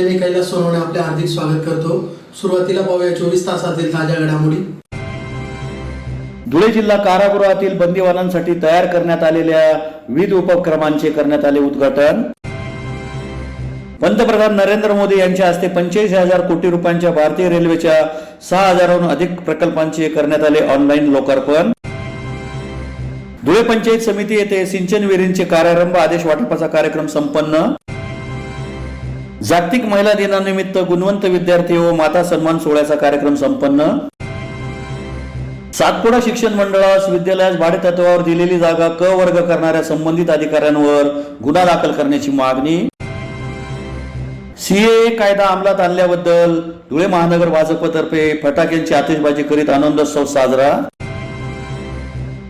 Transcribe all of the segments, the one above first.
चॅनलमध्ये मी कैलास सोनवणे आपले हार्दिक स्वागत करतो। सुरुवातीला पाहूया 24 तासातील ताज्या घडामोडी। धुळे जिल्हा कारागृहातील बंदीवानांसाठी तयार करण्यात आलेल्या विविध उपक्रमांचे करण्यात आले उद्घाटन। पंतप्रधान नरेंद्र मोदी यांच्या हस्ते 45,000 कोटी रुपयांच्या भारतीय रेल्वेच्या 6,000हून अधिक प्रकल्पांचे करण्यात आले ऑनलाईन लोकार्पण। धुळे पंचायत समिती येथे सिंचन विहिरींचे कार्यारंभ आदेश वाटपाचा कार्यक्रम संपन्न। जागतिक महिला दिनानिमित्त गुणवंत विद्यार्थी व माता सन्मान सोहळ्याचा कार्यक्रम संपन्न। सातपुडा शिक्षण मंडळास विद्यालयास भाडे तत्वावर दिलेली जागा क वर्ग करणाऱ्या संबंधित अधिकाऱ्यांवर गुन्हा दाखल करण्याची मागणी। सीएए कायदा अंमलात आणल्याबद्दल धुळे महानगर भाजपतर्फे फटाक्यांची आतिषबाजी करीत आनंदोत्सव साजरा।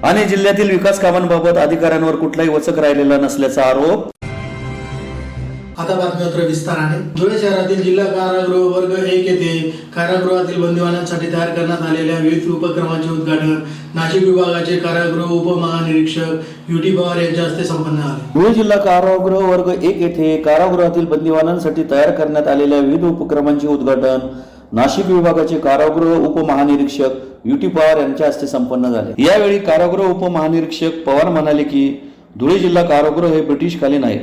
आणि जिल्ह्यातील विकास कामांबाबत अधिकाऱ्यांवर कुठलाही वचक राहिलेला नसल्याचा आरोप। आता बातमीपत्र विस्ताराने। धुळे शहरातील जिल्हा कारागृह वर्ग 1 येथे कारागृहातील बंदिवानांसाठी तयार करण्यात आलेल्या विविध उपक्रमांचे उद्घाटन नाशिक विभागाचे कारागृह उपमहानिरीक्षक युटी पवार यांच्या हस्ते संपन्न झाले। धुळे जिल्हा कारागृह वर्ग 1 येथे कारागृहातील बंदिवानांसाठी तयार करण्यात आलेल्या विविध उपक्रमांचे उद्घाटन नाशिक विभागाचे कारागृह उपमहानिरीक्षक युटी पवार यांच्या हस्ते संपन्न झाले। यावेळी कारागृह उपमहानिरीक्षक पवार म्हणाले की धुळे जिल्हा कारागृह हे ब्रिटिशकालीन आहे।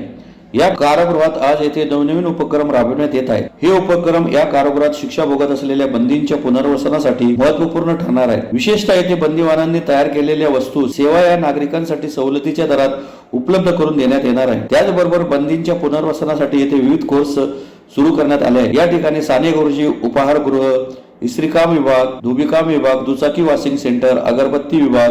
या कारागृहात आज येथे नवनवीन उपक्रम राबविण्यात येत आहेत। हे उपक्रम या कारागृहात शिक्षा भोगत असलेल्या बंदींच्या पुनर्वसनासाठी महत्त्वपूर्ण ठरणार आहे। विशेषतः येथे बंदीवानांनी तयार केलेल्या वस्तू सेवा या नागरिकांसाठी सवलतीच्या दरात उपलब्ध करून देण्यात येणार आहे। त्याचबरोबर बंदींच्या पुनर्वसनासाठी येथे विविध कोर्स सुरू करण्यात आले आहेत। या ठिकाणी साने गुरुजी उपहारगृह, इस्त्रीकाम विभाग, धोबीकाम विभाग, दुचाकी वॉशिंग सेंटर, अगरबत्ती विभाग,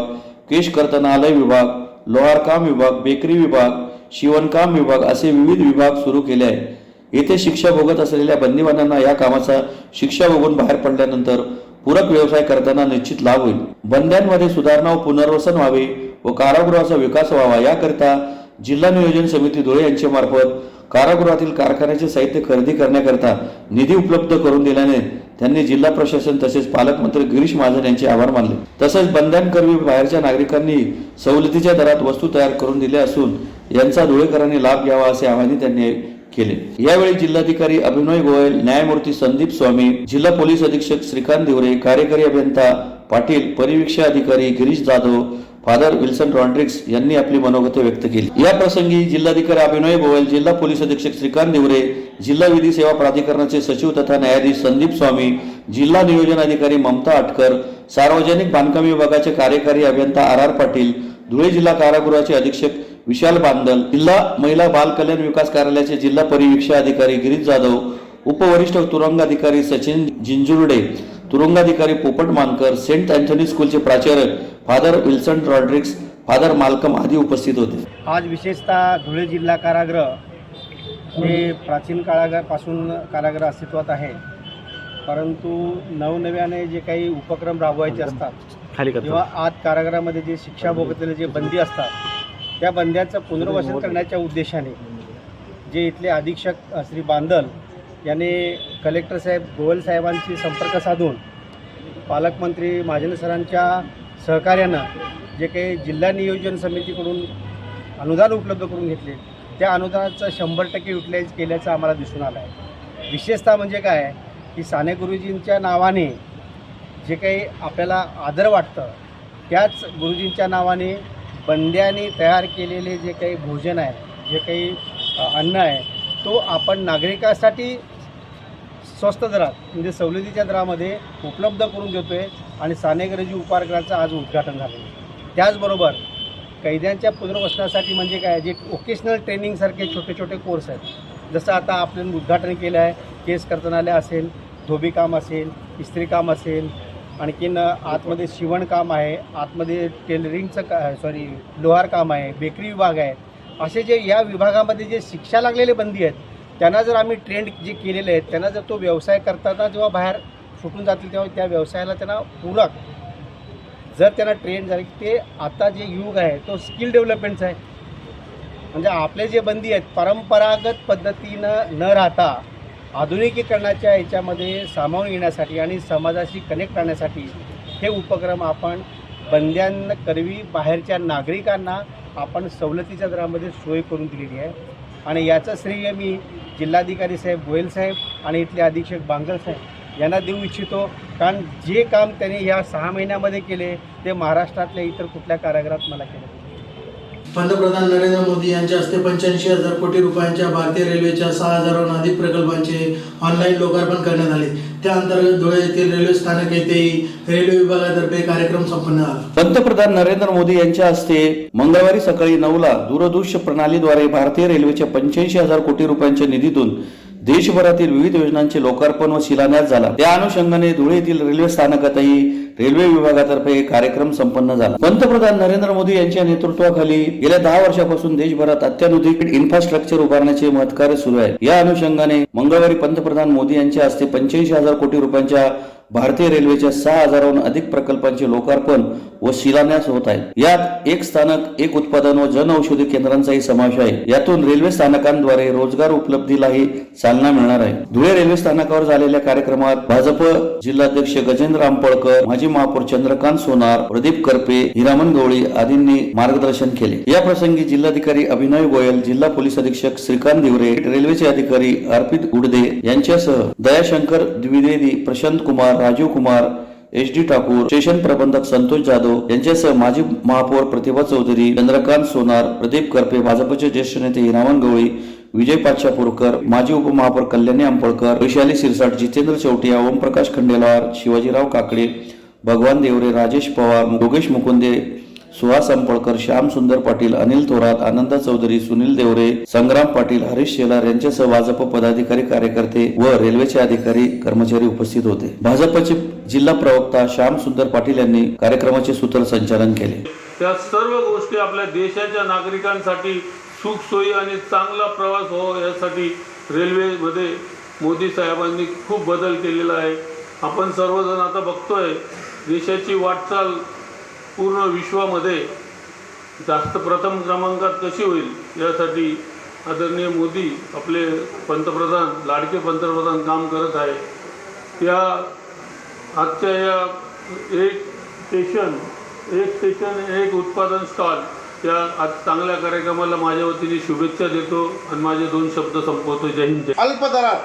केश कर्तनालय विभाग, लोहारकाम विभाग, बेकरी विभाग, शिवणकाम विभाग असे विविध विभाग सुरू केले आहेत। येथे शिक्षा भोगत असलेल्या बंदीवानांना या कामाचा शिक्षा भोगून बाहेर पडल्यानंतर पूरक व्यवसाय करताना निश्चित लाभ होईल। बंद्यांमध्ये सुधारणा व पुनर्वसन व्हावे व कारागृहाचा विकास व्हावा याकरिता जिल्हा नियोजन समिती धुळे यांच्या मार्फत कारागृहातील कारखान्याचे साहित्य खरेदी करण्याकरता निधी उपलब्ध करून दिल्याने त्यांनी जिल्हा प्रशासन तसेच पालकमंत्री गिरीश महाजन यांचे आभार मानले। तसेच बंद्यांकरवी बाहेरच्या नागरिकांनी सवलतीच्या दरात वस्तू तयार करून दिल्या असून यांचा धुळेकरांनी लाभ घ्यावा असे आवाहन त्यांनी केले। यावेळी जिल्हाधिकारी अभिनय गोयल, न्यायमूर्ती संदीप स्वामी, जिल्हा पोलीस अधीक्षक श्रीकांत दिवरे, कार्यकारी अभियंता पाटील, परिवीक्षक अधिकारी गिरीश जाधव, फादर विल्सन रॉड्रिक्स यांनी आपली मनोगत व्यक्त केली। या प्रसंगी जिल्हाधिकारी अभिनय गोयल, जिल्हा पोलीस अधीक्षक श्रीकांत दिवरे, जिल्हा विधी सेवा प्राधिकरणाचे सचिव तथा न्यायाधीश संदीप स्वामी, जिल्हा नियोजन अधिकारी ममता अटकर, सार्वजनिक बांधकाम विभागाचे कार्यकारी अभियंता आर पाटील, धुळे जिल्हा कारागृहाचे अधीक्षक विशाल बांदल, जिल्हा महिला बाल कल्याण विकास कार्यालयाचे जिल्हा परिवीक्षक अधिकारी गिरीश जाधव, उपवरिष्ठ तुरुंगाधिकारी सचिन जिंजुर्डे, तुरुंगाधिकारी पोपट मानकर, सेंट अँथनी स्कूलचे प्राचार्य Father Wilson Rodrigues, Father Malcolm आदी उपस्थित होते। आज विशेषतः धुळे जिल्हा कारागृह हे प्राचीन काळापासून कारागृह अस्तित्वात आहे, परंतु नवनव्याने जे काही उपक्रम राबवायचे असतात किंवा आज कारागृहामध्ये जे शिक्षा भोगतलेले जे बंदी असतात त्या बंद्यांचं पुनर्वसन करण्याच्या उद्देशाने जे इथले अधीक्षक श्री बांदल याने कलेक्टर साहेब गोयल साहेबांशी संपर्क साधून पालकमंत्री महाजन सरांच्या सहकार्यानं जे काही जिल्हा नियोजन समितीकडून अनुदान उपलब्ध करून घेतले त्या अनुदानाचं 100% युटिलाइज केल्याचं आम्हाला दिसून आलं आहे। विशेषतः म्हणजे काय की साने गुरुजींच्या नावाने जे काही आपल्याला आदर वाटतं त्याच गुरुजींच्या नावाने बंद्यांनी तयार केलेले जे काही भोजन आहे, जे काही अन्न आहे तो आपण नागरिकांसाठी स्वस्त दरात म्हणजे सवलतीच्या दरामध्ये उपलब्ध करून देतो आहे आणि साने गुरुजी उपहारगृहाचं आज उद्घाटन झालं। त्याचबरोबर कैद्यांच्या पुनर्वसनासाठी म्हणजे काय जे वोकेशनल ट्रेनिंगसारखे छोटे छोटे कोर्स आहेत, जसं आता आपण उद्घाटन केलं आहे केस कर्तनालय असेल, धोबीकाम असेल, इस्त्रीकाम असेल, आणखीन आतमध्ये शिवणकाम आहे, आतमध्ये टेलरिंगचं लोहार काम आहे, बेकरी विभाग आहे। असे जे या विभागामध्ये जे शिक्षा लागलेले बंदी आहेत त्यांना जर आम्ही ट्रेंड जे केलेले आहेत त्यांना जर तो व्यवसाय करताना जेव्हा बाहेर सुटून जातील तेव्हा त्या व्यवसायाला त्यांना पूरक जर त्यांना ट्रेंड झाले की ते आता जे युग आहे तो स्किल डेव्हलपमेंटचा आहे। म्हणजे आपले जे बंदी आहेत परंपरागत पद्धतीनं न राहता आधुनिकीकरणाच्या याच्यामध्ये सामावून घेण्यासाठी आणि समाजाशी कनेक्ट करण्यासाठी हे उपक्रम आपण बंद्यांकरवी बाहेरच्या नागरिकांना आपण सवलतीच्या दरामध्ये सोय करून दिलेली आहे। आणि याचं श्रेय मी जिल्हाधिकारी साहेब गोयल साहेब आणि इथले अधीक्षक बांगल साहेब यांना देऊ इच्छितो, कारण जे काम त्यांनी या 6 महिन्यामध्ये केले ते महाराष्ट्रातल्या इतर कुठल्या कारागृहात मला केलं. पंतप्रधान नरेंद्र मोदी यांच्या हस्ते 85,000 कोटी रुपयांच्या भारतीय रेल्वेच्या 6,000हून अधिक प्रकल्पांचे ऑनलाईन लोकार्पण करण्यात आले. त्या अंतर्गत धुळे येथील रेल्वे स्थानक येथेही रेल्वे विभागातर्फे कार्यक्रम संपन्न झाला. पंतप्रधान नरेंद्र मोदी यांच्या हस्ते मंगळवारी सकाळी 9ला दूरदृश्य प्रणालीद्वारे भारतीय रेल्वेच्या 85,000 कोटी रुपयांच्या निधीतून देशभरातील विविध योजनांचे लोकार्पण व शिलान्यास झाला. त्या अनुषंगाने धुळे येथील रेल्वे स्थानकातही रेल्वे विभागातर्फे कार्यक्रम संपन्न झाला. पंतप्रधान नरेंद्र मोदी यांच्या नेतृत्वाखाली गेल्या 10 वर्षापासून देशभरात अत्याधुनिक इन्फ्रास्ट्रक्चर उभारण्याचे महत्कार्य सुरू आहे. या अनुषंगाने मंगळवारी पंतप्रधान मोदी यांच्या हस्ते 85,000 कोटी रुपयांच्या भारतीय रेल्वेच्या 6,000हून अधिक प्रकल्पांचे लोकार्पण व शिलान्यास होत आहे. यात एक स्थानक, एक उत्पादन व जनऔषधी केंद्रांचाही समावेश आहे. यातून रेल्वे स्थानकांद्वारे रोजगार उपलब्धीलाही चालना मिळणार आहे. धुळे रेल्वे स्थानकावर झालेल्या कार्यक्रमात भाजप जिल्हाध्यक्ष गजेंद्र आंबळकर, माजी महापौर चंद्रकांत सोनार, प्रदीप करपे, हिरामन गवळी आदींनी मार्गदर्शन केले. या प्रसंगी जिल्हाधिकारी अभिनव गोयल, जिल्हा पोलीस अधीक्षक श्रीकांत दिवरे, रेल्वेचे अधिकारी अर्पित गुडदे यांच्यासह दयाशंकर द्विवेदी, प्रशांत कुमार, राजीव कुमार, HD ठाकूर, स्टेशन प्रबंधक संतोष जाधव यांच्यासह माजी महापौर प्रतिभा चौधरी, चंद्रकांत सोनार, प्रदीप करपे, भाजपचे ज्येष्ठ नेते हिरामन गवळी, विजय पातशापूरकर, माजी उपमहापौर कल्याणी आंबळकर, वैशाली सिरसाट, जितेंद्र चौटिया, ओमप्रकाश खंडेलवार, शिवाजीराव काकडे, भगवान देवरे, राजेश पवार, योगेश मुकुंदे, सुहास अंपळकर, श्याम सुंदर पाटील, अनिल थोरात, आनंदा चौधरी, सुनील देवरे, संग्राम पाटील, हरीश शेलार यांच्यासह भाजप पदाधिकारी, कार्यकर्ते व रेल्वेचे अधिकारी कर्मचारी उपस्थित होते. भाजपचे जिल्हा प्रवक्ता श्याम सुंदर पाटील यांनी कार्यक्रमाचे सूत्रसंचालन केले. त्या सर्व गोष्टी आपल्या देशाच्या नागरिकांसाठी सुखसोयी आणि चांगला प्रवास हो यासाठी रेल्वेमध्ये मोदी साहेबांनी खूप बदल केलेला आहे. आपण सर्वजण आता बघतोय देशाची वाटचाल पूर्ण विश्वामध्ये जास्त प्रथम क्रमांकात कशी होईल यासाठी आदरणीय मोदी आपले पंतप्रधान, लाडके पंतप्रधान काम करत आहे. त्या आजच्या या एक स्टेशन एक उत्पादन स्टॉल या आज चांगल्या कार्यक्रमाला माझ्या वतीने शुभेच्छा देतो आणि माझे 2 शब्द संपवतो. जय हिंद. अल्प दरात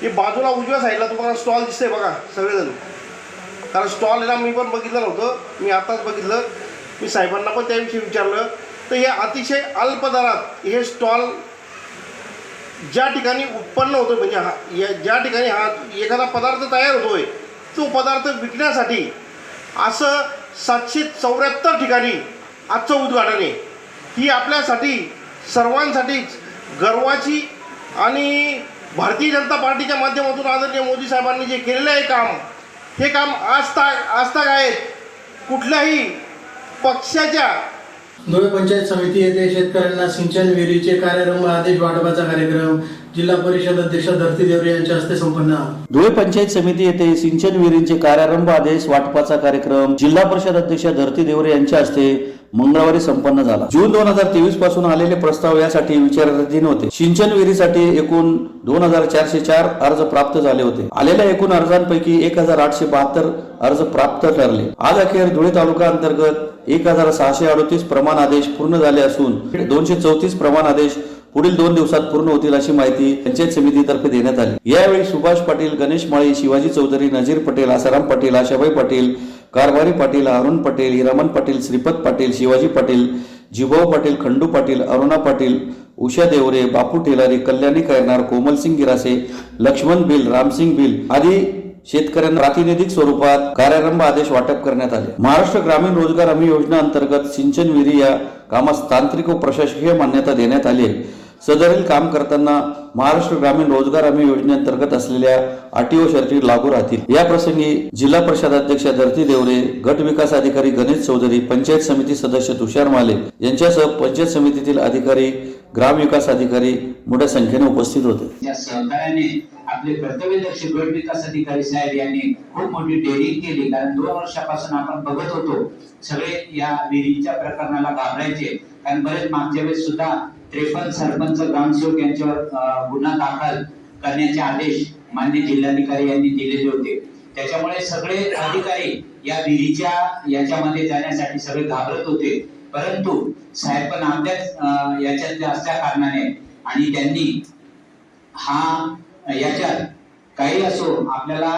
हे बाजूला उजव्या साईडला तुम्हाला स्टॉल दिसते बघा सगळेजण, कारण स्टॉल ना मी पण बघितलं नव्हतं, मी आताच बघितलं. मी साहेबांना पण त्याविषयी विचारलं तर हे अतिशय अल्प दरात हे स्टॉल ज्या ठिकाणी उत्पन्न होतं, म्हणजे ज्या ठिकाणी हा एखादा पदार्थ तयार होतोय तो पदार्थ विकण्यासाठी असं 774 ठिकाणी आजचं उद्घाटन आहे. ही आपल्यासाठी सर्वांसाठीच गर्वाची आणि भारतीय जनता पार्टीच्या माध्यमातून आदरणीय मोदी साहेबांनी जे केलेलं आहे काम, हे काम आजताक आहेत. कुठल्याही पक्षाच्या धुळे पंचायत समिती येथे शेतकऱ्यांना सिंचन विहिरीचे कार्यारंभ आदेश वाटपाचा कार्यक्रम जिल्हा परिषद अध्यक्ष धरती देवरे यांच्या हस्ते संपन्न झाला. धुळे पंचायत समिती येथे सिंचन विहिरींचे कार्यारंभ आदेश वाटपाचा कार्यक्रम जिल्हा परिषद अध्यक्ष धरती देवरे यांच्या हस्ते मंगळवारी संपन्न झाला. जून 2023 पासून आलेले प्रस्ताव यासाठी विचाराधीन होते. सिंचन विहिरीसाठी एकूण 2,404 अर्ज प्राप्त झाले होते. आलेल्या एकूण अर्जांपैकी 1,872 अर्ज प्राप्त ठरले. आज अखेर धुळे तालुका अंतर्गत 1,638 प्रमाण आदेश पूर्ण झाले असून 234 प्रमाण आदेश पुढील 2 दिवसात पूर्ण होतील अशी माहिती पंचायत समितीतर्फे देण्यात आली. यावेळी सुभाष पाटील, गणेश माळी, शिवाजी चौधरी, नजीर पटेल, आसाराम पाटील, आशाबाई पाटील, कारभारी पाटील, अरुण पटेल, हिरामन पाटील, श्रीपत पाटील, शिवाजी पाटील, जिभाऊ पाटील, खंडू पाटील, अरुणा पाटील, उषा देवरे, बापू टेलारी, कल्याणी कैरनार, कोमलसिंग गिरासे, लक्ष्मण बिल, रामसिंग बिल आदी शेतकऱ्यांना प्रातिनिधिक स्वरूपात कार्यारंभ आदेश वाटप करण्यात आले. महाराष्ट्र ग्रामीण रोजगार हमी योजना अंतर्गत सिंचन विहिरी या कामास तांत्रिक व प्रशासकीय मान्यता देण्यात आली आहे. सदरील काम करताना महाराष्ट्र ग्रामीण रोजगार हमी योजनेअंतर्गत असलेल्या अटी व शर्ती लागू राहतील. या प्रसंगी जिल्हा परिषद अध्यक्ष धरती देवरे, गट विकास अधिकारी गणेश चौधरी, पंचायत समिती सदस्य तुषार माले यांच्यासह पंचायत समितीतील अधिकारी, ग्राम विकास अधिकारी मोठ्या संख्येने उपस्थित होते. या सहकार्याने आपले कर्तव्यदक्ष गट विकास अधिकारी साहेब यांनी खूप मोठी डेअरिंग केली, कारण 2 वर्षापासून आपण बघत होतो सगळे या विहिरीच्या प्रकरणाला घाबरायचे, कारण बरेच मागच्या वेळेस सुद्धा 53 सरपंच, ग्रामसेवक यांच्यावर गुन्हा दाखल करण्याचे आदेश मान्य जिल्हाधिकारी यांनी दिलेले होते. त्याच्यामुळे सगळे अधिकारी या विहिरीच्या याच्यामध्ये जाण्यासाठी सगळे घाबरत होते, परंतु साहेब पण आपल्याच याच्यात असल्या कारणाने आणि त्यांनी हा याच्यात काही असो आपल्याला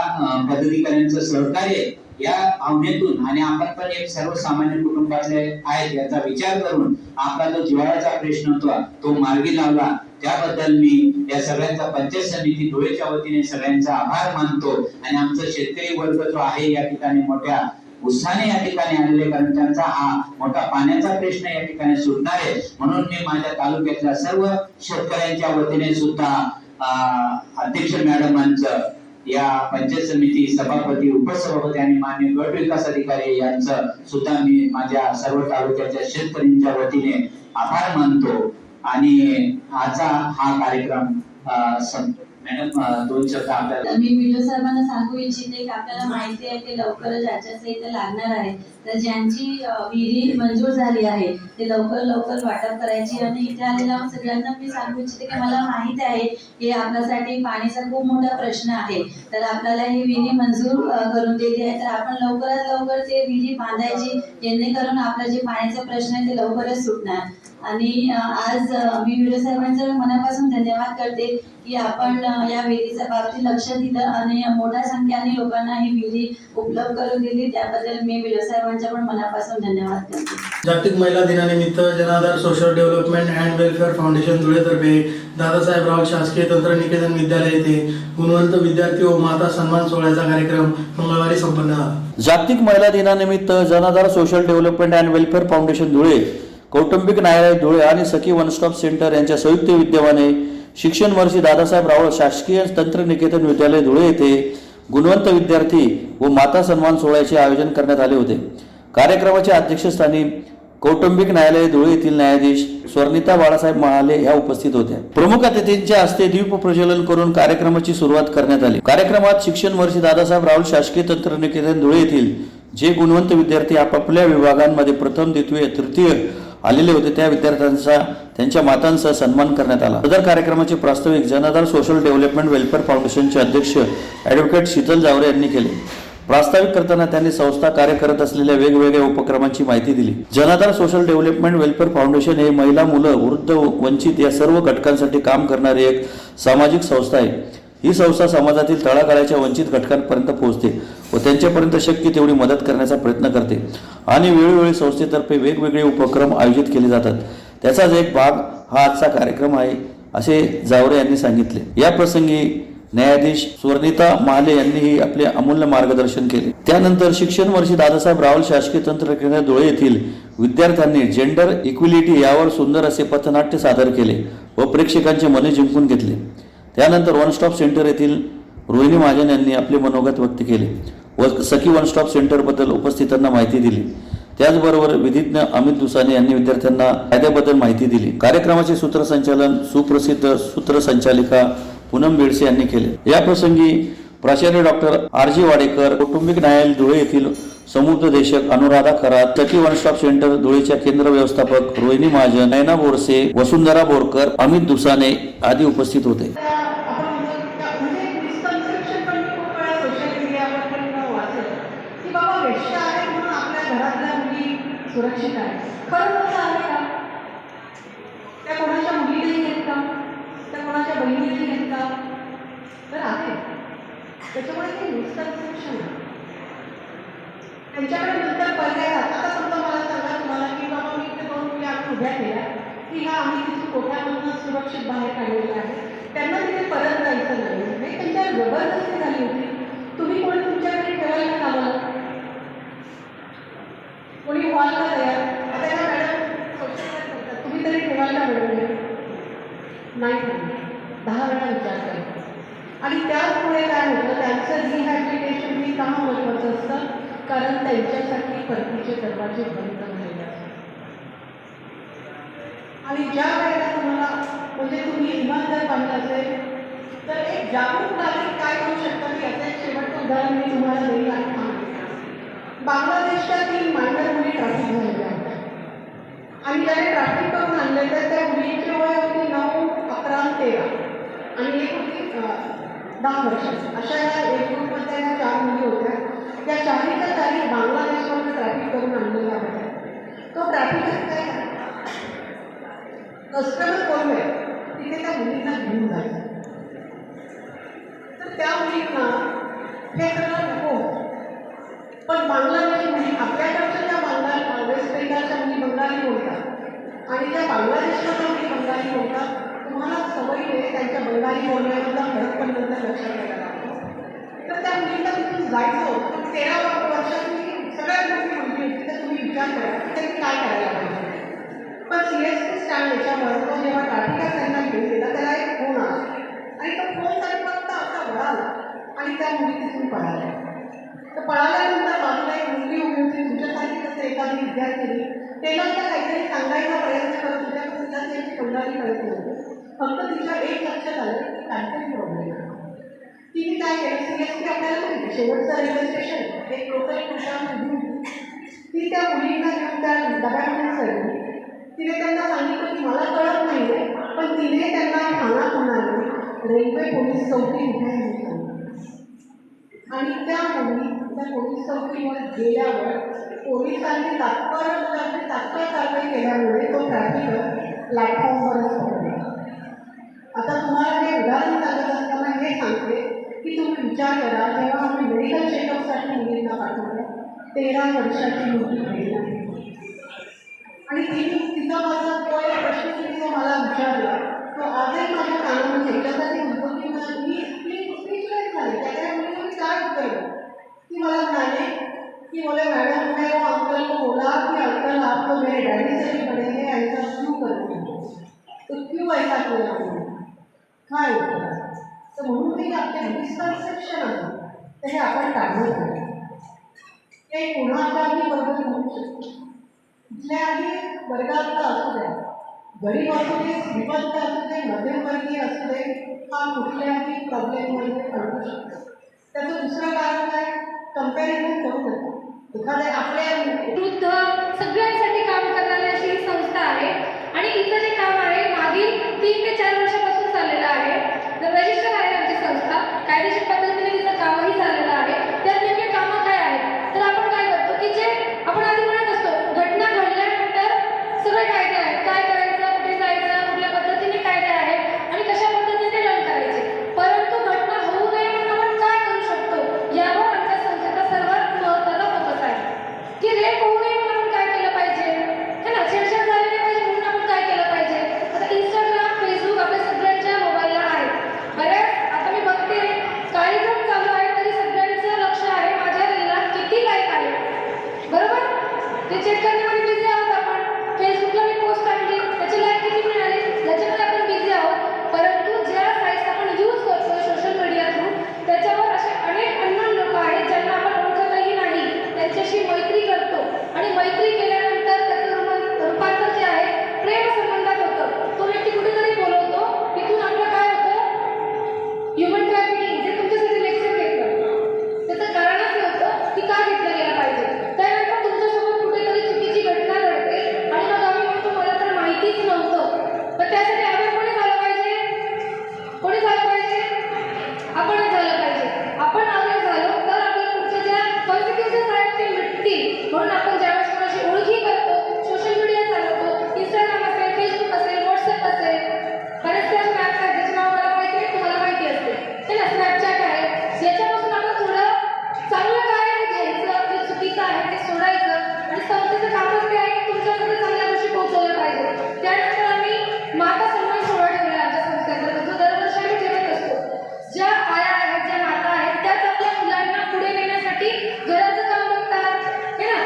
पदाधिकाऱ्यांचं सहकार्य या भावनेतून आणि आपण पण एक सर्वसामान्य कुटुंबातले आहेत याचा विचार करून आपला जो जिव्हाळ्याचा प्रश्न होता तो मार्गी लावला, त्याबद्दल मी या सगळ्यांचा पंचायत समिती धुळेच्या वतीने सगळ्यांचा आभार मानतो. आणि आमचा शेतकरी वर्ग जो आहे या ठिकाणी मोठ्या उत्साहाने या ठिकाणी आलेले, कारण त्यांचा हा मोठा पाण्याचा प्रश्न या ठिकाणी सुटणार आहे. म्हणून मी माझ्या तालुक्यातल्या सर्व शेतकऱ्यांच्या वतीने सुद्धा अध्यक्ष मॅडमांचं, या पंचायत समिती सभापती, उपसभापती आणि मान्य गट विकास अधिकारी यांचं सुद्धा मी माझ्या सर्व तालुक्याच्या शेतकऱ्यांच्या वतीने आभार मानतो. आणि आजचा हा कार्यक्रम मॅडम 2 शब्द आपल्याला. मी व्हिडिओ साहेबांना सांगू इच्छिते की आपल्याला माहिती आहे की लवकरच राज्याचे इथे लागणार आहे, तर ज्यांची विहिरी मंजूर झाली आहे ते लवकर वाटप करायची. आणि इथे आलेल्या सगळ्यांना मी सांगू इच्छिते की मला माहिती आहे की आपल्यासाठी पाण्याचा खूप मोठा प्रश्न आहे, तर आपल्याला ही विहिरी मंजूर करून दिली आहे, तर आपण लवकरात लवकर ते विहिरी बांधायची, जेणेकरून आपला जे पाण्याचा प्रश्न आहे ते लवकरच सुटणार. आणि आज मी व्हिडिओ साहेबांचं मनापासून धन्यवाद करते की आपण या विहिरीच्या बाबतीत लक्ष दिलं आणि मोठ्या संख्येने लोकांना ही विहिरी उपलब्ध करून दिली, त्याबद्दल मी व्हिडिओ साहेबांच्या पण मनापासून धन्यवाद करते. जागतिक महिला दिनानिमित्त Janadhar social development and welfare foundation धुळेतर्फे दादासाहेब राव शासकीय तंत्रनिकेतन विद्यालय येथे गुणवंत विद्यार्थी व माता सन्मान सोहळ्याचा कार्यक्रम मंगळवारी संपन्न झाला. जागतिक महिला दिनानिमित्त Janadhar social development and welfare foundation Dhule, कौटुंबिक न्यायालय धुळे आणि सखी वन स्टॉप सेंटर यांच्या संयुक्त विद्यमाने शिक्षण वर्षी दादासाहेब रावळ शासकीय तंत्रनिकेतन विद्यालय धुळे येथे गुणवंत विद्यार्थी व माता सन्मान सोहळ्याचे आयोजन करण्यात आले होते. कार्यक्रमाच्या अध्यक्षस्थानी कौटुंबिक न्यायालय धुळे येथील न्यायाधीश स्वर्णिता बाळासाहेब महाले या उपस्थित होत्या. प्रमुख अतिथींच्या हस्ते दीप प्रज्वलन करून कार्यक्रमाची सुरुवात करण्यात आली. कार्यक्रमात शिक्षण वर्षी दादासाहेब रावळ शासकीय तंत्रनिकेतन धुळे येथील जे गुणवंत विद्यार्थी आपापल्या विभागांमध्ये प्रथम, द्वितीय, तृतीय आलेले होते त्या विद्यार्थ्यांचा त्यांच्या मातांचा सन्मान करण्यात आला. सदर कार्यक्रमाचे प्रास्ताविक जनाधार सोशल डेव्हलपमेंट वेलफेअर फाउंडेशनचे अध्यक्ष ॲडव्होकेट शीतल जावरे यांनी केले. प्रास्ताविक करताना त्यांनी संस्था कार्य करत असलेल्या वेगवेगळ्या उपक्रमांची माहिती दिली. जनाधार सोशल डेव्हलपमेंट वेलफेअर फाउंडेशन हे महिला, मुलं, वृद्ध, वंचित या सर्व घटकांसाठी काम करणारी एक सामाजिक संस्था आहे. ही संस्था समाजातील तळागाळाच्या वंचित घटकांपर्यंत पोहोचते व त्यांच्यापर्यंत शक्य तेवढी मदत करण्याचा प्रयत्न करते आणि वेळोवेळी संस्थेतर्फे वेगवेगळे उपक्रम आयोजित केले जातात. त्याचाच एक भाग हा आजचा कार्यक्रम आहे, असे जावरे यांनी सांगितले. या प्रसंगी न्यायाधीश स्वर्णिता महाले यांनीही आपले अमूल्य मार्गदर्शन केले. त्यानंतर शिक्षण वर्षी दादासाहेब रावळ शासकीय तंत्रनिकेतन धुळे येथील विद्यार्थ्यांनी जेंडर इक्विलिटी यावर सुंदर असे पथनाट्य सादर केले व प्रेक्षकांचे मने जिंकून घेतले. त्यानंतर वन स्टॉप सेंटर येथील रोहिणी महाजन यांनी आपले मनोगत व्यक्त केले व सखी वन स्टॉप सेंटरबद्दल उपस्थितांना माहिती दिली. त्याचबरोबर विधिज्ञ अमित दुसाने यांनी विद्यार्थ्यांना कायद्याबद्दल माहिती दिली. कार्यक्रमाचे सूत्रसंचालन सुप्रसिद्ध सूत्रसंचालिका पूनम बेडसे यांनी केले. या प्रसंगी प्राचार्य डॉक्टर RG वाडेकर, कौटुंबिक न्यायालय धुळे येथील समुपदेशक अनुराधा खरात, सखी वन स्टॉप सेंटर धुळेच्या केंद्र व्यवस्थापक रोहिणी महाजन, नयना बोरसे, वसुंधरा बोरकर, अमित दुसाने आदी उपस्थित होते. सुरक्षित आहे. खरं कसं आहे का? त्या कोणाच्या मुली नाही आहेत का? त्या कोणाच्या बहिणी नाही आहेत का? तर आहे. त्याच्यामुळे ते मिसकन्सेप्शन आहे. त्यांच्याकडे नंतर पर्याय आता समजा मला सांगा तुम्हाला की बाबा मी इथे 2 मुली आम्ही उभ्या केल्या की ह्या आम्ही तिथून कोठ्यामधून सुरक्षित बाहेर काढलेल्या आहे, त्यांना तिथे परत जायचं नाही, त्यांच्यावर जबरदस्ती झाली होती. तुम्ही कोणी तुमच्याकडे ठेवायला का आम्हाला? कोणी व्हायला तयार? आता ह्या मॅडम तुम्ही तरी ठेवायला मिळवले नाही, 10 वेळा विचार करतो. आणि त्याचमुळे काय होतं, त्यांचं रिहॅबिलिटेशन हे का महत्त्वाचं असतं? कारण त्यांच्यासाठी परतीचे दरवाजे बंद झालेले असतात. आणि ज्या वेळेला तुम्हाला म्हणजे तुम्ही इमान जर बांधलं असेल तर एक जागरूक नागरिक काय करू शकतात की याचं एक शेवटचं उदाहरण मी तुम्हाला देईल. आणि बांगलादेशच्या 3 मायनर मुली ट्रॅफिक झालेल्या होत्या आणि ज्याने ट्रॅफिक करून आणले तर त्या मुलीची वय होती 9, 11, 13 आणि एक होती 10 वर्षाची. अशा या एक ग्रुपमध्ये ह्या 4 मुली होत्या. त्या 4च्या 4 बांगलादेशमध्ये ट्रॅफिक करून आणलेल्या होत्या. तो ट्रॅफिक काय कस्टमर कोण आहे तिथे त्या मुलींना घेऊन जायचा हे सगळं नको. पण बांगलादेशी मुली आपल्याकडच्या ज्या वेस्ट बेंगालच्या मुली बंगाली बोलतात आणि त्या बांगलादेशच्या मुली बंगाली बोलतात. तुम्हाला सवय आहे त्यांच्या बंगाली बोलण्यामधला फरक पण नंतर लक्षात घ्यायला लागतो. तर त्या मुलीला तिथून जायचं होतं. पण 13 वर्षाची सगळ्यात मोठी मुलगी होती. तर तुम्ही विचार करा की त्यांनी काय करायला पाहिजे. पण सीएसटी स्टँड याच्यावर तो जेव्हा ट्रॅफिकच त्यांना घेऊन गेला त्याला एक फोन आला आणि तो फोन तरी फक्त असा वळाला आणि त्या मुली तिथून पळाल्या. तर पळाल्यानंतर बाजूला एक मुलगी उभी होती. तुमच्यासारखी कसं एखादी विद्यार्थी त्याला त्या काहीतरी सांगायचा प्रयत्न करत होत्या पण तिला त्याची तोंडाली कळत नव्हती. फक्त तिच्या एक लक्षात आलं की काहीतरी प्रॉब्लेम आहे. तिने काय केलं सीएसटी आपल्याला माहिती शेवटचं रेल्वे स्टेशन एक लोकल घेऊन ती त्या मुलींना घेऊन त्या डब्यामध्ये चढली. तिने त्यांना सांगितलं की मला कळत नाही आहे पण तिने त्यांना ठाण्यात रेल्वे पोलीस चौकी उठायला आणि त्या मुली त्या पोलीस चौकीवर गेल्यावर पोलिसांनी तात्काळ कारवाई केल्यामुळे तो ट्रॅफिक प्लॅटफॉर्मवरच पडला. आता तुम्हाला हे उदाहरण सांगत असताना हे सांगते की तुम्ही विचार करा जेव्हा आम्ही मेडिकल चेकअपसाठी मुलींना पाठवलं 13 वर्षाची मुलगी आणि तिचा माझा तो एक प्रश्न तिने जो मला विचारला तो आजही माझ्या कानामध्ये ह्याच्यासाठी म्हणतो की मी स्पीचलेस झाले. त्या मुलीने काय उत्तर ती मला म्हणाले कि बोले मैडम मैं वो अंकल को बोला कि अंकल आप तो मेरे डैडी से भी बड़े हैं ऐसा क्यों करते हैं तो क्यों ऐसा किया काय उत्तर तर म्हणून मी आपले मिसकन्सेप्शन आहे तर हे आपण काढलं पाहिजे. हे कुणाच्याही बरोबर होऊ शकतो. कुठल्याही वर्गातला असू द्या गरीब असू दे श्रीमंत असू दे मध्यमवर्गीय असू दे हा कुठल्याही प्रॉब्लेममध्ये पडू शकतो. त्याचं दुसरं कारण काय कंपॅरिझन करू नका. एखाद्या आपल्या वृद्ध सगळ्यांसाठी काम करणारी अशी ही संस्था आहे आणि इथं जे काम आहे मागील 3 ते 4 वर्षापासून चाललेलं आहे. रजिस्टर आहे आमची संस्था कायदेशीर पद्धतीने तिचं कामही झालेलं आहे. त्यात नेमके कामं काय आहेत तर आपण काय करतो की जे आपण आधी म्हणत असतो घटना घडल्यानंतर सगळे कायदे आहेत काय करायचं कुठे जायचं कुठल्या पद्धतीने कायदे आहेत आणि कशा पद्धतीने रन करायचे. परंतु घटना होऊ नये म्हणून आपण काय करू शकतो यावर आमच्या संस्थेचा सर्वात महत्त्वाचा फोकस आहे की रेप होऊ नये म्हणून आपण काय केलं पाहिजे है ना. छेडछाड झाली नाही पाहिजे म्हणून आपण काय केलं पाहिजे. आता इंस्टाग्राम फेसबुक आपल्या सगळ्यांच्या मोबाईलला आहे. बऱ्याच आता मी बघते कार्यक्रम चालू आहे तरी सगळ्यांचं लक्ष आहे माझ्या रीलला किती लाईक आहे बरोबर. ते चेक करण्यामध्ये बिझी आहोत आपण. फेसबुकला मी पोस्ट आणली त्याची लाईक किती मिळाली याच्यामध्ये आपण बिझी आहोत. परंतु ज्या साईट्स आपण यूज करतो सोशल मीडिया थ्रू त्याच्यावर असे अनेक अननोन लोक आहेत ज्यांना आपण ओळखतही नाही त्यांच्याशी मैत्री करतो आणि मैत्री केल्यानंतर त्याचं रूपांतर जे आहे प्रेम संबंधात होतं. तो व्यक्ती कुठेतरी बोलवतो तिथून आपलं काय होतं ह्युमन ट्रॅफिकिंग जे तुमच्यासाठी लेक्चर घेतलं त्याचं कारणच हे होतं की का घेतलं गेलं पाहिजे. त्यानंतर तुमच्यासोबत कुठेतरी चुकीची घटना घडते आणि मग आम्ही म्हणतो मला तर माहितीच नव्हतं. पण त्यासाठी आपण कोणी झालं पाहिजे कोणी झालं पाहिजे आपणच झालं पाहिजे. आपण अवेअर झालो तर आपल्या पुढच्या ज्या कॉन्सिक्वेन्सेस आहेत ते मिटतील. म्हणून आपण ज्यावेळेस कोणाशी ओळखी करतो सोशल मीडिया चालवतो इंस्टाग्राम असेल फेसबुक असेल व्हॉट्सअप असेल बरेचसे असे ॲप्स आहेत ज्याचं नाव मला माहिती आहे तुम्हाला माहिती असते है ना. स्नॅपचॅट आहे याच्यापासून आपण थोडं चांगलं काय आहे घ्यायचं जे चुकीचं आहे ते सोडायचं आणि संस्थेचं कामच ते आहे की तुमच्याकडे चांगल्या गोष्टी पोहोचवल्या पाहिजे. त्यानंतर आम्ही माता सन्मान सोहळा ठेवला आमच्या संस्थेचा जो दरवर्षी आम्ही ठेवत असतो. ज्या आया आहेत ज्या माता आहेत त्याच आपल्या मुलांना पुढे नेण्यासाठी घराचं काम बघतात है ना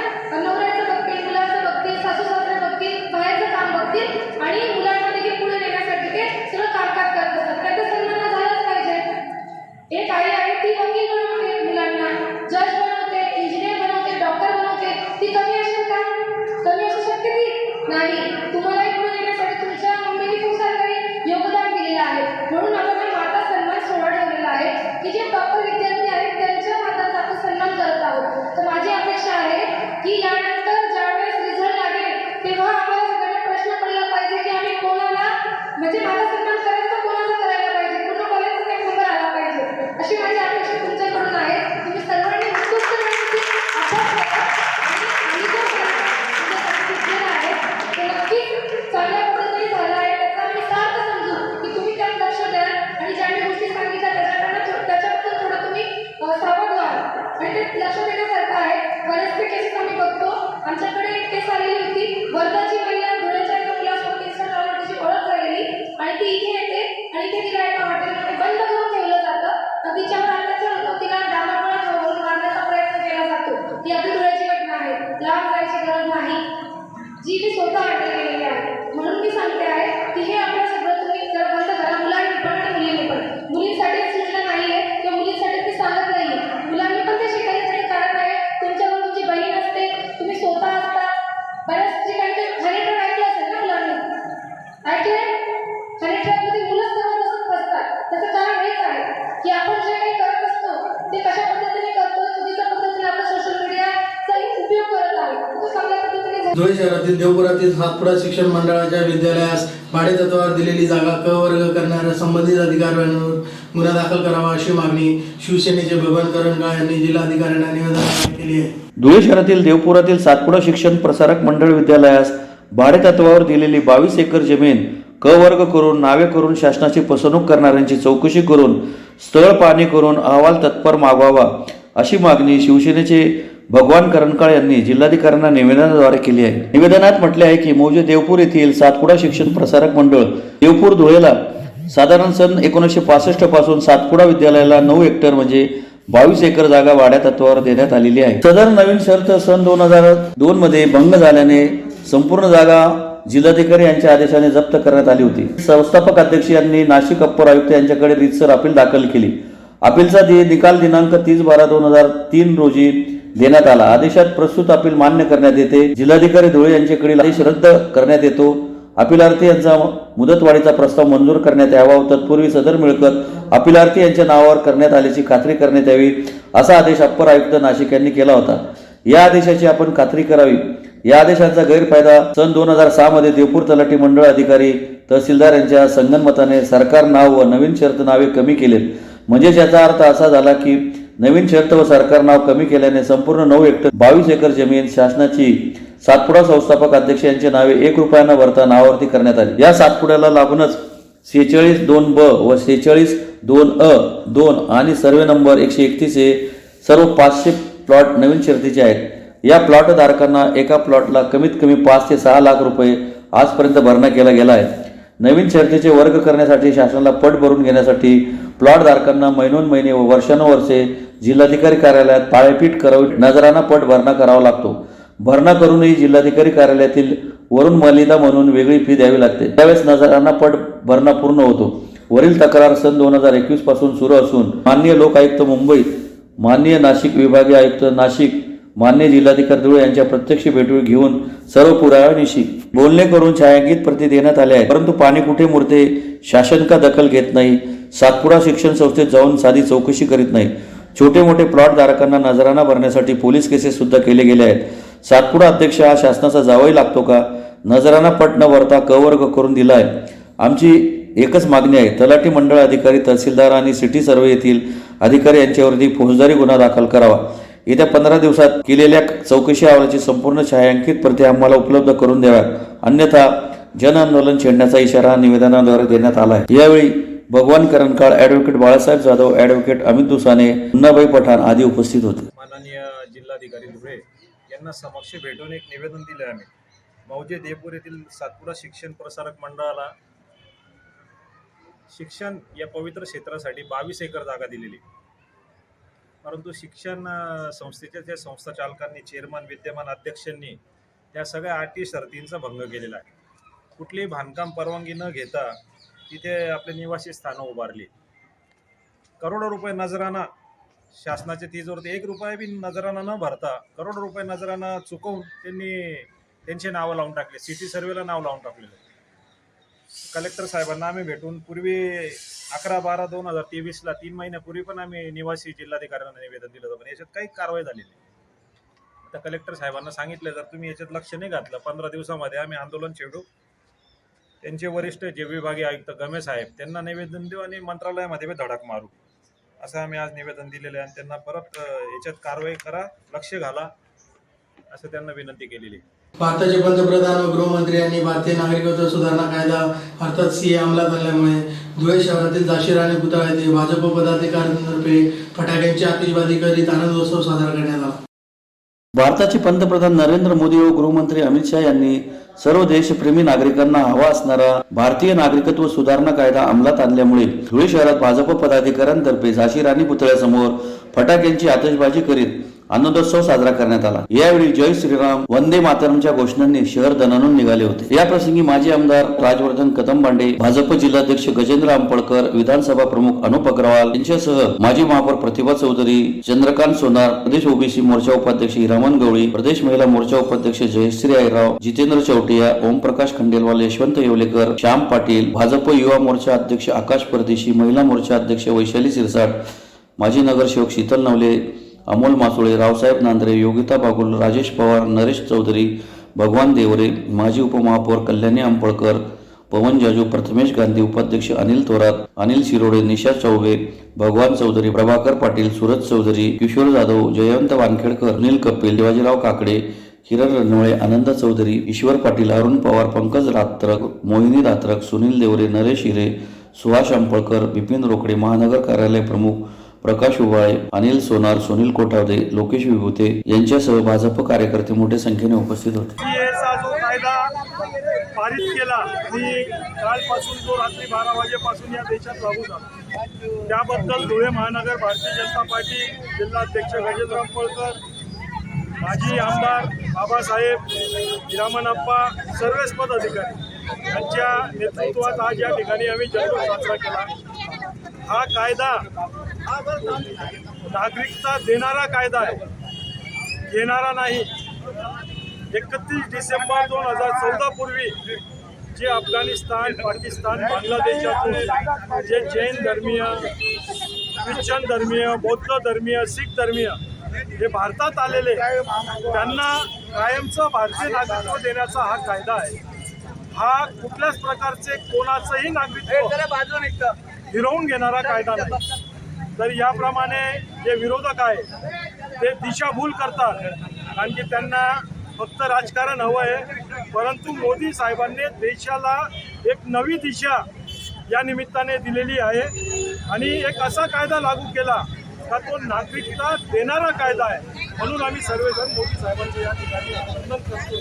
की आपण जे काही करत असतो ते कशा पद्धतीने करतो, चुकीच्या पद्धतीने आपण सोशल मीडियाचा उपयोग करत आहोत, तो चांगल्या पद्धतीने धुळे शहरातील देवपुरातील सातपुडा शिक्षण मंडळाच्या विद्यालयास भाडेतत्वावर दिलेली जागा क वर्ग करणाऱ्या संबंधित अधिकाऱ्यांवर गुन्हा दाखल करावा अशी मागणी शिवसेनेचे बबन करंजकाळ यांनी जिल्हाधिकाऱ्यांना निवेदन केली आहे. धुळे शहरातील देवपुरातील सातपुडा शिक्षण प्रसारक मंडळ विद्यालयास भाडेतत्वावर दिलेली 22 एकर जमीन क वर्ग करून नावे करून शासनाची फसवणूक करणाऱ्यांची चौकशी करून स्थळ पाहणी करून अहवाल तत्पर मागवावा अशी मागणी शिवसेनेचे भगवान करंजकाळ यांनी जिल्हाधिकाऱ्यांना निवेदनाद्वारे केली आहे. निवेदनात म्हटले आहे की मौजे देवपूर येथील सातपुडा शिक्षण प्रसारक मंडळ देवपूर धुळेला साधारण सन 1965 पासून सातपुडा विद्यालयाला 9 हेक्टर म्हणजे 22 एकर जागा भाड्या तत्वावर देण्यात आलेली आहे. सदर नवीन शर्त सन 2002 मध्ये भंग झाल्याने संपूर्ण जागा जिल्हाधिकारी यांच्या आदेशाने जप्त करण्यात आली होती. संस्थापक अध्यक्ष यांनी नाशिक अप्पर आयुक्त यांच्याकडे रीतसर अपील दाखल केली. अपीलचा निकाल दिनांक 30/12/2003 रोजी देण्यात आला. आदेशात प्रस्तुत अपील मान्य करण्यात येते. जिल्हाधिकारी धुळे यांच्याकडील आदेश रद्द करण्यात येतो. अपीलार्थी यांचा मुदतवाढीचा प्रस्ताव मंजूर करण्यात यावा व तत्पूर्वी सदर मिळकत अपीलार्थी यांच्या नावावर करण्यात आल्याची खात्री करण्यात यावी असा आदेश अप्पर आयुक्त नाशिक यांनी केला होता. या आदेशाची आपण खात्री करावी. या आदेशाचा गैरफायदा सन 2006 मध्ये देवपूर तलाठी मंडळ अधिकारी तहसीलदार यांच्या संगनमताने सरकार नाव व नवीन शर्त नावे कमी केलेत. म्हणजेच याचा अर्थ असा झाला की नवीन शर्त व सरकार नाव कमी केल्याने संपूर्ण 9 हेक्टर 22 एकर जमीन शासनाची सातपुडा संस्थापक अध्यक्ष यांच्या नावे 1 रुपया न भरता नावावरती करण्यात आली. या सातपुड्याला लागूनच 46(2)ब व 46(2)अ)(2) आणि सर्वे नंबर 131 हे सर्व 500 प्लॉट नवीन शर्तीचे आहेत. या प्लॉट धारकांना एका प्लॉटला कमीत कमी 5 ते 6 लाख रुपये आजपर्यंत भरणा केला गेला आहे. नवीन शर्तीचे वर्ग करण्यासाठी शासनाला पट भरून घेण्यासाठी प्लॉट धारकांना महिनोन्महिने व वर्षानुवर्षे जिल्हाधिकारी कार्यालयात पाळेपीट करावी नजराना पट भरणा करावा लागतो. भरणा करूनही जिल्हाधिकारी कार्यालयातील वरून मलिदा म्हणून वेगळी फी द्यावी लागते. त्यावेळेस नजराना पट भरणा पूर्ण होतो. वरील तक्रार सन 2021 पासून सुरू असून माननीय लोकायुक्त मुंबई, माननीय नाशिक विभागीय आयुक्त नाशिक, मान्य जिल्हाधिकारी धुळे यांच्या प्रत्यक्ष भेटी घेऊन सर्व पुराव्यानिशी बोलणे करून छायांकित प्रती देण्यात आल्या आहेत. परंतु पाणी कुठे मुरते शासन का दखल घेत नाही. सातपुडा शिक्षण संस्थेत जाऊन साधी चौकशी करीत नाही. छोटे मोठे प्लॉट धारकांना नजराना भरण्यासाठी पोलीस केसेस सुद्धा केले गेले आहेत. सातपुडा अध्यक्ष हा शासनाचा जावई लागतो का? नजराना पट न भरता क वर्ग करून दिला आहे. आमची एकच मागणी आहे, तलाठी मंडळ अधिकारी, तहसीलदार आणि सिटी सर्वे येथील अधिकारी यांच्यावरती फौजदारी गुन्हा दाखल करावा. येत्या 15 दिवसात केलेल्या चौकशी अहवालाची संपूर्ण छायांकित प्रती आम्हाला उपलब्ध करून द्याव्यात, अन्यथा जन आंदोलन छेडण्याचा इशारा निवेदनाद्वारे देण्यात आला आहे. यावेळी भगवान करंजकाळ, ॲडव्होकेट बाळासाहेब जाधव, ॲडव्होकेट अमित दुसाने, मुन्नाबाई पठाण आदी उपस्थित होते. माननीय जिल्हाधिकारी धुळे यांना समक्ष भेटून एक निवेदन दिले आम्ही. मौजे देवपूर येथील सातपुडा शिक्षण प्रसारक मंडळाला शिक्षण या पवित्र क्षेत्रासाठी 22 एकर जागा दिलेली, परंतु शिक्षण संस्थेच्या त्या संस्था चालकांनी, चेअरमन, विद्यमान अध्यक्षांनी त्या सगळ्या अटी शर्तींचा भंग केलेला आहे. कुठलीही बांधकाम परवानगी न घेता तिथे आपले निवासी स्थानं उभारली. करोडो रुपये नजराना शासनाच्या तिजोरीत 1 रुपया बी नजराना न भरता करोडो रुपये नजराना चुकवून त्यांनी त्यांचे नावं लावून टाकले. सिटी सर्वेला नाव लावून टाकलेलं. कलेक्टर साहेबांना आम्ही भेटून पूर्वी 11/12/2023 3 महिन्यापूर्वी पण आम्ही निवासी जिल्हाधिकाऱ्यांना निवेदन दिलं होतं, पण याच्यात काही कारवाई झालेली नाही. आता कलेक्टर साहेबांना सांगितलं, जर तुम्ही याच्यात लक्ष नाही घातलं 15 दिवसामध्ये आम्ही आंदोलन छेडू. त्यांचे वरिष्ठ जे विभागीय आयुक्त गमे साहेब त्यांना निवेदन देऊ आणि मंत्रालयामध्ये बी धडक मारू असं आम्ही आज निवेदन दिलेलं आहे. आणि त्यांना परत याच्यात कारवाई करा, लक्ष घाला असं त्यांना विनंती केलेली आहे. भारताचे पंतप्रधान व गृहमंत्री यांनी भारतीय नागरिकत्व सुधारणा कायदा अर्थात CA अंमलात आणल्यामुळे धुळे शहरातील जाशीर आणि पुतळा येथे भाजप पदाधिकाऱ्यांतर्फे फटाक्यांची आतिषबाजी करीत आनंदोत्सव साजरा करण्यात आला. भारताचे पंतप्रधान नरेंद्र मोदी व गृहमंत्री अमित शहा यांनी सर्व देशप्रेमी नागरिकांना हवा असणारा भारतीय नागरिकत्व सुधारणा कायदा अंमलात आणल्यामुळे धुळे शहरात भाजप पदाधिकाऱ्यांतर्फे झाशी राणी पुतळ्यासमोर फटाक्यांची आतिषबाजी करीत आनंदोत्सव साजरा करण्यात आला। यावेळी जय श्रीराम, वंदे मातरमच्या घोषणांनी शहर दणाणून निघाले होते। या प्रसंगी माजी आमदार राजवर्धन कदमबांडे, भाजप जिल्हाध्यक्ष गजेंद्र आंबळकर, विधानसभा प्रमुख अनुप अग्रवाल यांच्यासह माजी महापौर प्रतिभा चौधरी, चंद्रकांत सोनार, प्रदेश ओबीसी मोर्चा उपाध्यक्ष हिरामन गवळी, प्रदेश महिला मोर्चा उपाध्यक्ष जयश्री आयराव, जितेंद्र चौटिया, ओमप्रकाश खंडेलवाल, यशवंत येवलेकर, श्याम पाटील, भाजप युवा मोर्चा अध्यक्ष आकाश परदेशी, महिला मोर्चा अध्यक्ष वैशाली सिरसाट, माजी नगरसेवक शीतल नवले, अमोल मासुळे, रावसाहेब नांदरे, योगिता बागुल, राजेश पवार, नरेश चौधरी, भगवान देवरे, माजी उपमहापौर कल्याणी आंबळकर, पवन जाजू, प्रथमेश गांधी, उपाध्यक्ष अनिल थोरात, अनिल शिरोडे, निशा चौबे, भगवान चौधरी, प्रभाकर पाटील, सूरज चौधरी, किशोर जाधव, जयवंत वानखेडकर, अनिल कपिल, शिवाजीराव काकडे, किरण रणवळे, आनंद चौधरी, ईश्वर पाटील, अरुण पवार, पंकज रात्रक, मोहिनी रात्रक, सुनील देवरे, नरेश हिरे, सुहास आंबळकर, बिपिन रोकडे, महानगर कार्यालय प्रमुख प्रकाश उबाळे, अनिल सोनार, सुनील कोठावदे, लोकेश विभूते यांच्यासह भाजप कार्यकर्ते मोठ्या संख्येने उपस्थित होते। जो कायदा पारित केला आणि कालपासून तो रात्री 12 वाजेपासून या देशात लागू झाला, त्याबद्दल धुळे महानगर भारतीय जनता पार्टी जिल्हाध्यक्ष गजेंद्र आंबळकर, माजी आमदार बाबासाहेब, हिरामनप्पा, सर्वच पदाधिकारी यांच्या नेतृत्वात आज या ठिकाणी आम्ही जल्लोष साजरा केला। हा कायदा नागरिकता देणारा कायदा आहे, घेणारा नाही। 31 डिसेंबर 2014 पूर्वी जे अफगाणिस्तान, पाकिस्तान, बांगलादेशातून जे जैन धर्मीय, ख्रिश्चन धर्मीय, बौद्ध धर्मीय, शीख धर्मीय हे भारतात आलेले, त्यांना कायमचं भारतीय नागरिकत्व देण्याचा हा कायदा आहे। हा कुठल्याच प्रकारचे कोणाचंही नागरिकत्व हिरवून घेणारा कायदा नाही। तर याप्रमाणे जे विरोधक आहे ते दिशाभूल करतात, कारण की त्यांना फक्त राजकारण हवं आहे, परंतु मोदी साहेबांनी देशाला एक नवी दिशा या निमित्ताने दिलेली आहे आणि एक असा कायदा लागू केला का तो नागरिकता देणारा कायदा आहे। म्हणून आम्ही सर्वजण मोदी साहेबांचे या ठिकाणी अभिनंदन करतो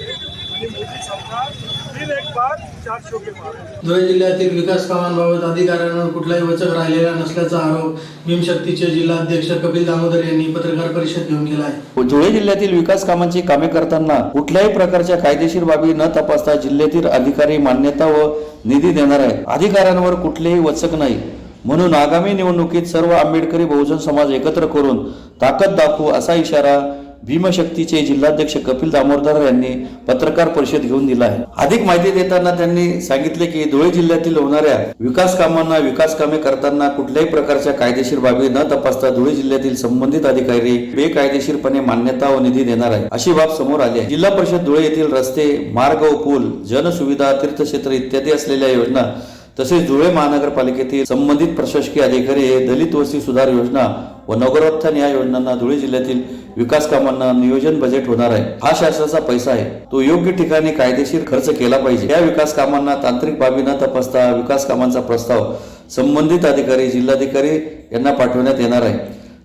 आणि मोदी सरकार फिर एक बार 400 के पार। धुळे जिल्ह्यातील विकास कामांबाबत अधिकाऱ्यांवर कुठलाही वचक राहिलेला नसल्याचा आरोप भीमशक्तीचे जिल्हाध्यक्ष कपिल दामोदर यांनी पत्रकार परिषद घेऊन केला आहे। धुळे जिल्ह्यातील विकास कामांची कामे करताना कुठल्याही प्रकारच्या कायदेशीर बाबी न तपासता जिल्ह्यातील अधिकारी मान्यता व निधी देणार आहेत। अधिकाऱ्यांवर कुठलेही वचक नाही, म्हणून आगामी निवडणुकीत सर्व आंबेडकरी बहुजन समाज एकत्र करून ताकद दाखवू असा इशारा भीमशक्तीचे जिल्हाध्यक्ष कपिल दामोदर यांनी पत्रकार परिषद घेऊन दिला आहे। अधिक माहिती देताना त्यांनी सांगितले की धुळे जिल्ह्यातील होणाऱ्या विकास कामांना विकास कामे करताना कुठल्याही प्रकारच्या कायदेशीर बाबी न तपासता धुळे जिल्ह्यातील संबंधित अधिकारी बेकायदेशीरपणे मान्यता व निधी देणार आहे अशी बाब समोर आली आहे। जिल्हा परिषद धुळे येथील रस्ते, मार्ग व पूल, जनसुविधा, तीर्थक्षेत्र इत्यादी असलेल्या योजना तसेच धुळे महानगरपालिकेतील संबंधित प्रशासकीय अधिकारी हे दलित वस्ती सुधार योजना व नगरोत्थान या योजनांना धुळे जिल्ह्यातील विकास कामांना नियोजन बजेट होणार आहे। हा शासनाचा पैसा आहे, तो योग्य ठिकाणी कायदेशीर खर्च केला पाहिजे। या विकास कामांना तांत्रिक बाबी न तपासता विकास कामांचा प्रस्ताव संबंधित अधिकारी, जिल्हाधिकारी यांना पाठवण्यात येणार आहे।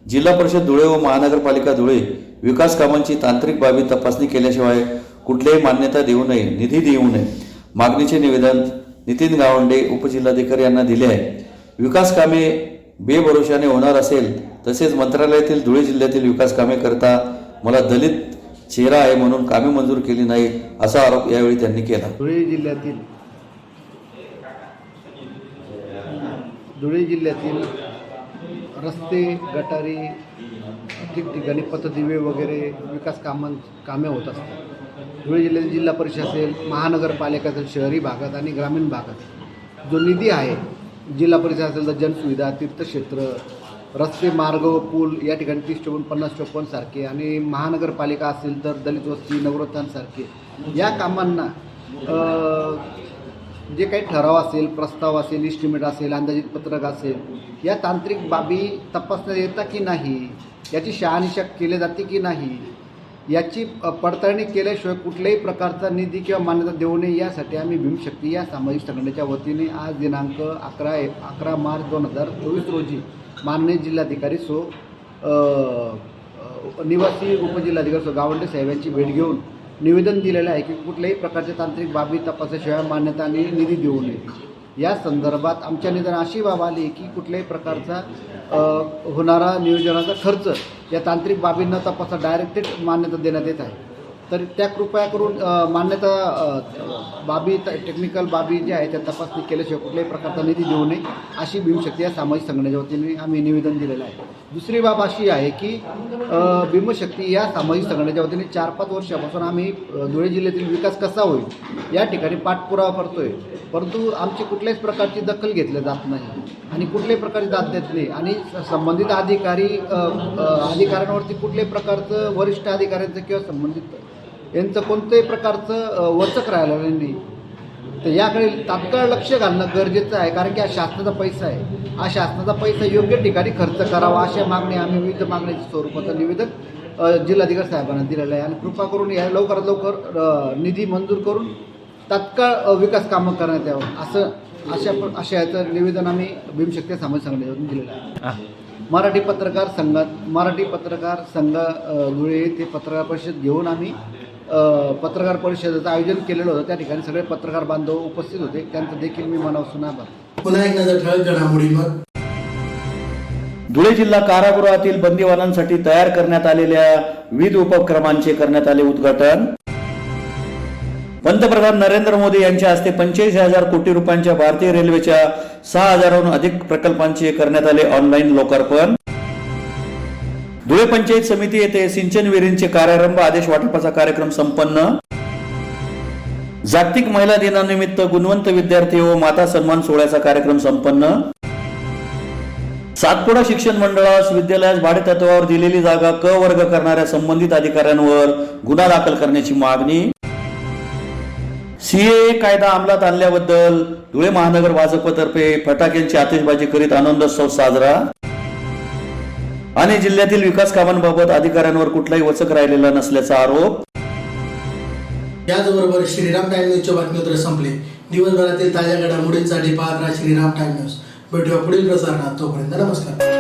जिल्हा परिषद धुळे व महानगरपालिका धुळे विकास कामांची तांत्रिक बाबी तपासणी केल्याशिवाय कुठलीही मान्यता देऊ नये, निधी देऊ नये। मागणीचे निवेदन नितीन गावंडे उपजिल्हाधिकारी यांना दिले आहे। विकास कामे बेभरोशाने होणार असेल तसेच मंत्रालयातील धुळे जिल्ह्यातील विकास कामे करता मला दलित चेहरा आहे म्हणून कामे मंजूर केली नाही असा आरोप यावेळी त्यांनी केला। धुळे जिल्ह्यातील रस्ते, गटारी, ठिकठिकाणी पथदिवे वगैरे विकास कामे होत असतात। धुळे जिल्ह्यातील जिल्हा परिषद असेल, महानगरपालिका शहरी भागात आणि ग्रामीण भागात जो निधी आहे, जिल्हा परिषद असेल तर जनसुविधा, तीर्थक्षेत्र, रस्ते, मार्ग व पूल या ठिकाणी 30-50 सारखे आणि महानगरपालिका असेल तर दलित वस्ती, नगरोत्थान सारखे या कामांना जे काही ठराव असेल, प्रस्ताव असेल, इस्टिमेट असेल, अंदाजित पत्रक असेल, या तांत्रिक बाबी तपासण्यात येतात की नाही, याची शहानिशा केली जाते की नाही, याची पडताळणी केल्याशिवाय कुठल्याही प्रकारचा निधी किंवा मान्यता देऊ नये यासाठी आम्ही भीमशक्ती या सामाजिक संघटनेच्या वतीने आज दिनांक 11 मार्च 2024 रोजी माननीय जिल्हाधिकारी निवासी उपजिल्हाधिकारी गावंडे साहेब यांची भेट घेऊन निवेदन दिलेलं आहे की कुठल्याही प्रकारच्या तांत्रिक बाबी तपासल्याशिवाय मान्यता आणि निधी देऊ नये। या संदर्भात आमच्या निवेदनात अशी बाब आली की कुठल्याही प्रकारचा होणारा नियोजनाचा खर्च या तांत्रिक बाबींना तपासा डायरेक्टेड मान्यता देण्यात येत आहे. तर त्या कृपया करून मान्यता बाबी टेक्निकल बाबी ज्या आहेत त्या तपासणी केल्याशिवाय कुठल्याही प्रकारचा निधी देऊ नये अशी भीमशक्ती या सामाजिक संघटनेच्या वतीने आम्ही निवेदन दिलेलं आहे. दुसरी बाब अशी आहे की भीमशक्ती या सामाजिक संघटनेच्या वतीने 4-5 वर्षापासून आम्ही धुळे जिल्ह्यातील विकास कसा होईल या ठिकाणी पाठपुरावा करतोय, परंतु आमची कुठल्याच प्रकारची दखल घेतली जात नाही आणि कुठल्याही प्रकारची दाद देत नाही आणि संबंधित अधिकाऱ्यांवरती कुठल्याही प्रकारचं वरिष्ठ अधिकाऱ्यांचं किंवा संबंधित यांचं कोणत्याही प्रकारचं वचक राहिलेलं नाही. तर याकडे तात्काळ लक्ष घालणं गरजेचं आहे, कारण की हा शासनाचा पैसा आहे. हा शासनाचा पैसा योग्य ठिकाणी खर्च करावा अशा मागणी आम्ही विविध मागण्याच्या स्वरूपाचं निवेदन जिल्हाधिकारी साहेबांना दिलेलं आहे आणि कृपा करून या लवकरात लवकर निधी मंजूर करून तात्काळ विकास कामं करण्यात यावं अशा याचं निवेदन आम्ही भीमशक्ती सामाजिक संघटनेतून दिलेलं आहे. मराठी पत्रकार संघ धुळे येथे पत्रकार परिषद घेऊन आम्ही पत्रकार परिषदेचं आयोजन केलेलं होतं. त्या ठिकाणी सगळे पत्रकार बांधव उपस्थित होते, त्यांचं देखील मी मनापासून आभार. पुन्हा एक नजर ठळक घडामोडींवर. धुळे जिल्हा कारागृहातील बंदीवानांसाठी तयार करण्यात आलेल्या विविध उपक्रमांचे करण्यात आले उद्घाटन. पंतप्रधान नरेंद्र मोदी यांच्या हस्ते 85,000 कोटी रुपयांच्या भारतीय रेल्वेच्या 6,000हून अधिक प्रकल्पांचे करण्यात आले ऑनलाईन लोकार्पण. धुळे पंचायत समिती येथे सिंचन विहिरींचे कार्यारंभ आदेश वाटपाचा कार्यक्रम संपन्न. जागतिक महिला दिनानिमित्त गुणवंत विद्यार्थी व माता सन्मान सोहळ्याचा कार्यक्रम संपन्न. सातपुडा शिक्षण मंडळास विद्यालयास भाडेतत्वावर दिलेली जागा क वर्ग करणाऱ्या संबंधित अधिकाऱ्यांवर गुन्हा दाखल करण्याची मागणी. सीएए कायदा अंमलात आणल्याबद्दल धुळे महानगर भाजपतर्फे फटाक्यांची आतिषबाजी करीत आनंदोत्सव साजरा. आणि जिल्ह्यातील विकास कामांबाबत अधिकाऱ्यांवर कुठलाही वचक राहिलेला नसल्याचा आरोप. याचबरोबर श्रीराम टाइम न्यूजच्या बातमीपत्र संपले. दिवसभरातील ताज्या घडामोडींसाठी पाहत राहा श्रीराम टाइम न्यूज. भेटूया पुढील प्रसारणात. तोपर्यंत नमस्कार.